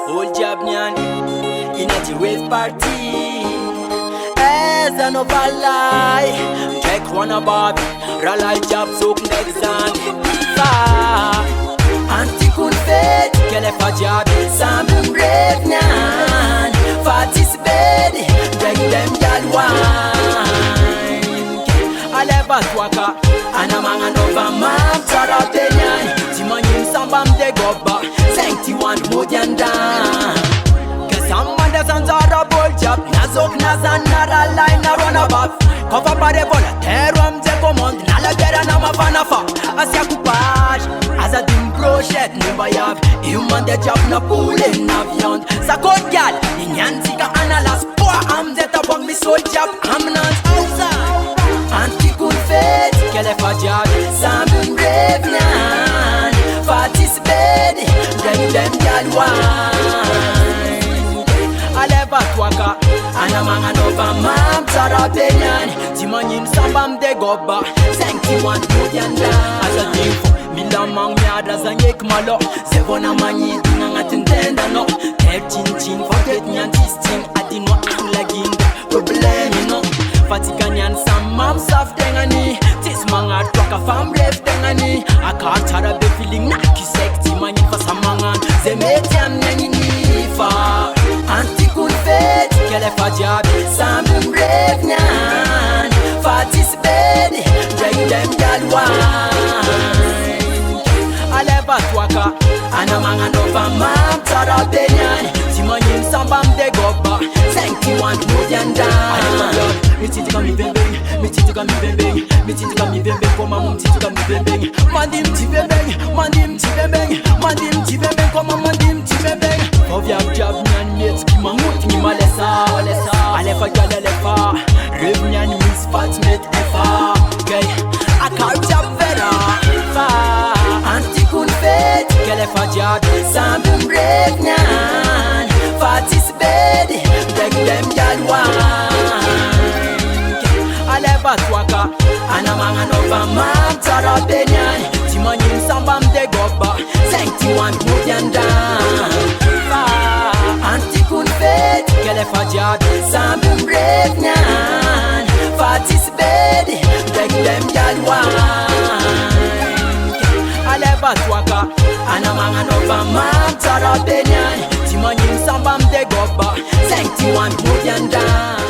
Old Jabnian in a rave party. As an overlie, check one above, Ralai Jab Soak Nexan. Anti-kun fed, Kelefa Jab, Sambum Brave Nan. Fatis bed, drag them gal wine. Aleva Twaka, Anamanga Nova Mam, Tara Penyan. Timanim Sambam de Goba, Sancti one Modianda. Kasamanda Sanzara Boljab, Nazok Nazan Nara Line Naronabab. Cover Parebola, Terum Zekomond, Nalagera Namafanafa, Asiakupaj, Azadim Crochet, Nimbayab, Human de Jab na Pulin Navion, Sakot Gal, Inyantika Analas, Poa Am Zeta Bong mi Soljab, Amnans Ausa, Antikun Fed, Kelefa Jab, Sambun Revnan, Fatis Bed, Bring them Gal wine, Aleva Twaka, Anamanga Nova Mam, Tara Penyan, Timanim Sambam de Goba, Sancti one Modianda, Azadinfo, Milamang Miada Zanyek Malo, Zevona Mani, Dinangatintenda no, Tertin Chin, forget Nyan Tisting, Adino Anglagin, problem no, Fatiganyan Samam Saf Tengani, Tismanga Twaka Fam Rev Tengani, Akatara be feeling Naki Sekti Mani Fasamangan, Zemetiam Nanifa, Antikun Fed, Kelefa Jab, Sambum Brave Nan, Fatis Bed, Drag them gal wine. Aleva Twaka, Anamanga Nova Mam, Tara Penyan, Timanim Sambam de Goba, Sancti one Modianda. Mititika mi bembeng, mititika mi bembeng, mititika mi bembeng, koma mumtitika mi bembeng, mandim ti bembeng, mandim ti bembeng, mandim ti bembeng, koma mandim ti bembeng. Ovya Jab Nyan Miet Kimangut ni Malesa, Alefa Gal Alefa, Rev Nyan Miss Fatmet Efa, Gay, Akar Jab Vera, Antikun Fed, Kelefa Jab, Sambum Brave Nyan, Fatis Bed, Drag them gal wine. Aleva Twaka, Anamanga Nova Mam, Tara Penyan, Timanim Sambam de Goba, Sancti one Modianda. Antikun Fed, Kelefa Jab, Sambum Brave Nan, Fatis Bed, Drag them gal wine. Aleva Twaka, Anamanga Nova Mam, Tara Penyan, Timanim Sambam de Goba, Sancti one Modianda.